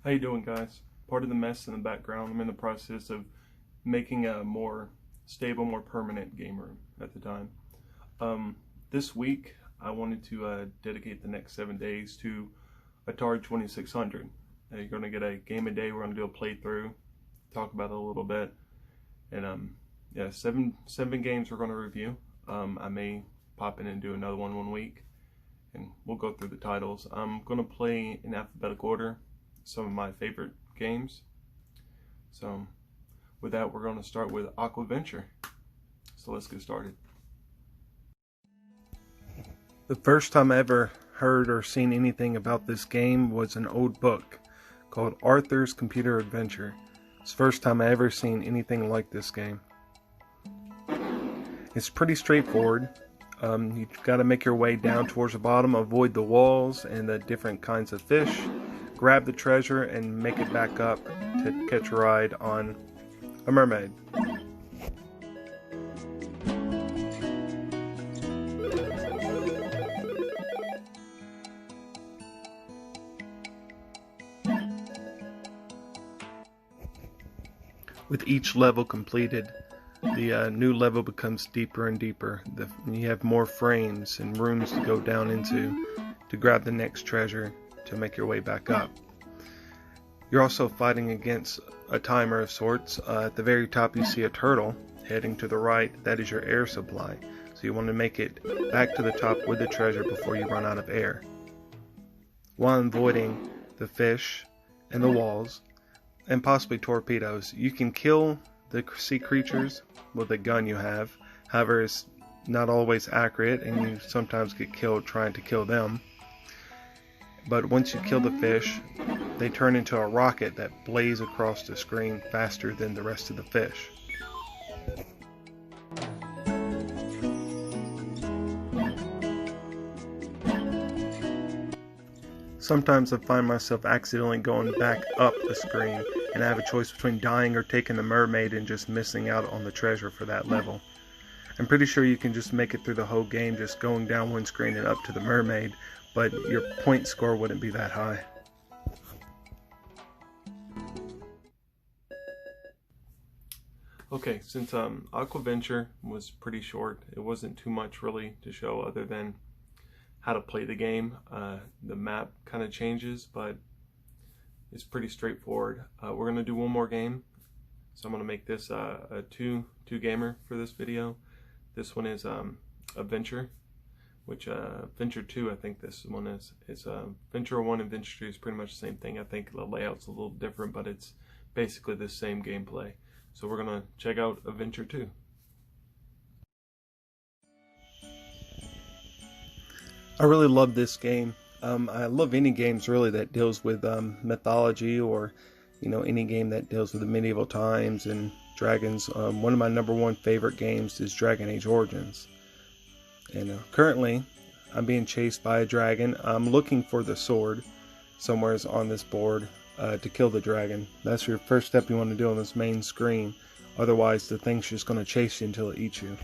How you doing, guys? Part of the mess in the background, I'm in the process of making a more stable, more permanent game room at the time. This week I wanted to dedicate the next 7 days to Atari 2600. You're going to get a game a day. We're going to do a playthrough, talk about it a little bit, and yeah, seven games we're going to review. I may pop in and do another one week, and we'll go through the titles. I'm going to play in alphabetical order some of my favorite games. So with that, we're going to start with Aquaventure. So let's get started. The first time I ever heard or seen anything about this game was an old book called Arthur's Computer Adventure. It's the first time I ever seen anything like this game. It's pretty straightforward. You've got to make your way down towards the bottom, avoid the walls and the different kinds of fish, grab the treasure and make it back up to catch a ride on a mermaid. With each level completed, the new level becomes deeper and deeper. You have more frames and rooms to go down into to grab the next treasure to make your way back up. You're also fighting against a timer of sorts. At the very top you see a turtle heading to the right. That is your air supply. So you want to make it back to the top with the treasure before you run out of air. While avoiding the fish and the walls and possibly torpedoes, you can kill the sea creatures with the gun you have. However, it's not always accurate and you sometimes get killed trying to kill them. But once you kill the fish, they turn into a rocket that blazes across the screen faster than the rest of the fish. Sometimes I find myself accidentally going back up the screen and I have a choice between dying or taking the mermaid and just missing out on the treasure for that level. I'm pretty sure you can just make it through the whole game just going down one screen and up to the mermaid, but your point score wouldn't be that high. Okay, since Aquaventure was pretty short, it wasn't too much really to show other than how to play the game. The map kind of changes, but it's pretty straightforward. We're going to do one more game, so I'm going to make this a two gamer for this video. This one is Adventure, which Venture 2 I think this one is. It's Venture 1 and Venture 2 is pretty much the same thing. I think the layout's a little different, but it's basically the same gameplay. So we're going to check out Adventure 2. I really love this game. I love any games really that deals with mythology, or any game that deals with the medieval times and dragons. One of my #1 favorite games is Dragon Age Origins. And currently I'm being chased by a dragon. I'm looking for the sword somewhere on this board to kill the dragon. That's your first step you want to do on this main screen. Otherwise the thing's just going to chase you until it eats you.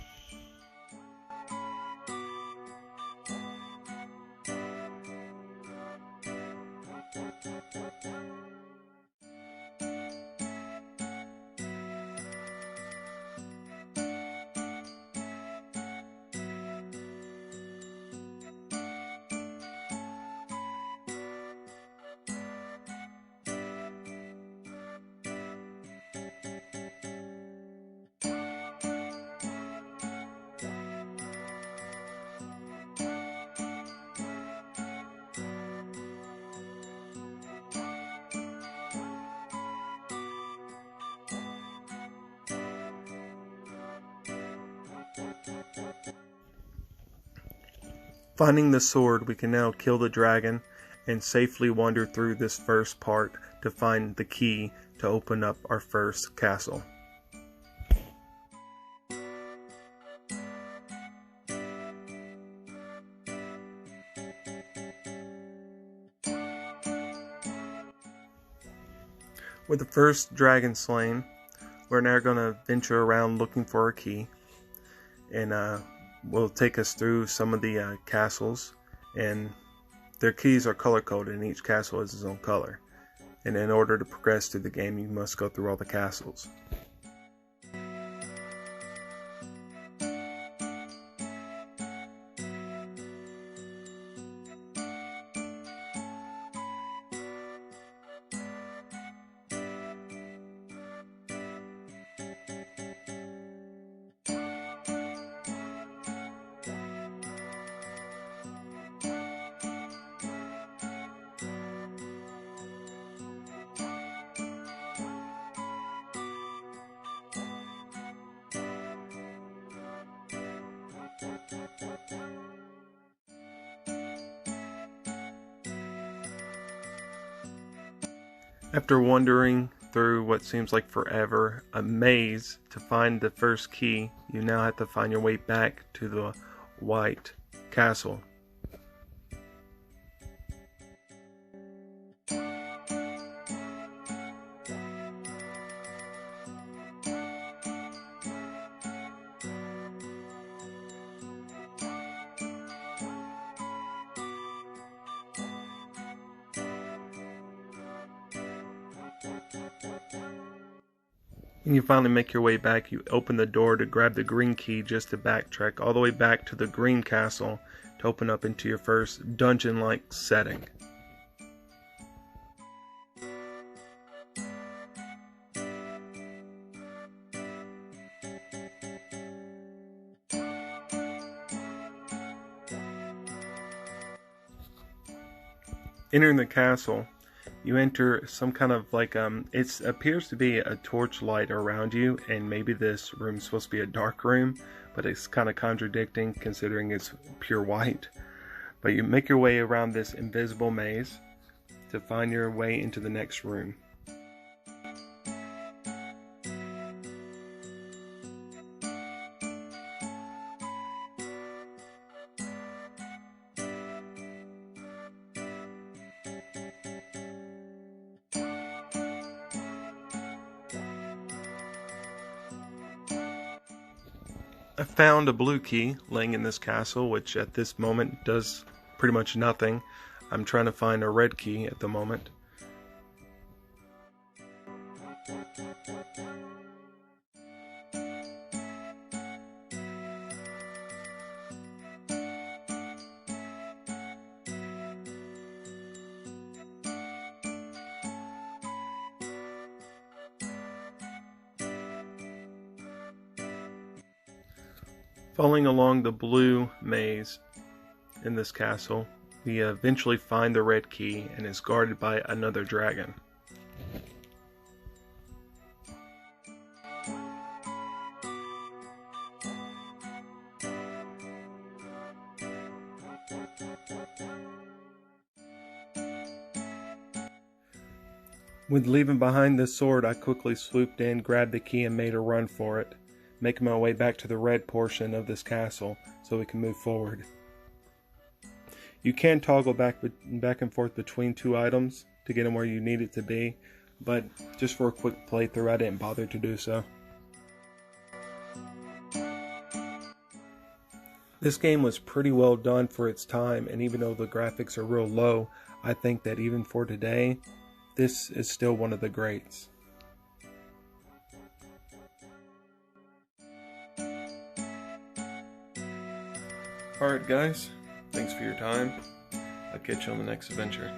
Finding the sword, we can now kill the dragon and safely wander through this first part to find the key to open up our first castle. With the first dragon slain, we're now going to venture around looking for our key, and will take us through some of the castles, and their keys are color coded and each castle has its own color. and in order to progress through the game you must go through all the castles. After wandering through what seems like forever, a maze to find the first key, you now have to find your way back to the White Castle. When you finally make your way back, you open the door to grab the green key just to backtrack all the way back to the green castle to open up into your first dungeon-like setting. Entering the castle, you enter some kind of like it appears to be a torchlight around you, and maybe this room's supposed to be a dark room, but it's kind of contradicting considering it's pure white. But you make your way around this invisible maze to find your way into the next room. I found a blue key laying in this castle, which at this moment does pretty much nothing. I'm trying to find a red key at the moment. Following along the blue maze in this castle, we eventually find the red key, and it's guarded by another dragon. With leaving behind this sword, I quickly swooped in, grabbed the key, and made a run for it, making my way back to the red portion of this castle so we can move forward. You can toggle back and forth between two items to get them where you need it to be, but just for a quick playthrough I didn't bother to do so. This game was pretty well done for its time, and even though the graphics are real low, I think that even for today, this is still one of the greats. Alright guys, thanks for your time. I'll catch you on the next adventure.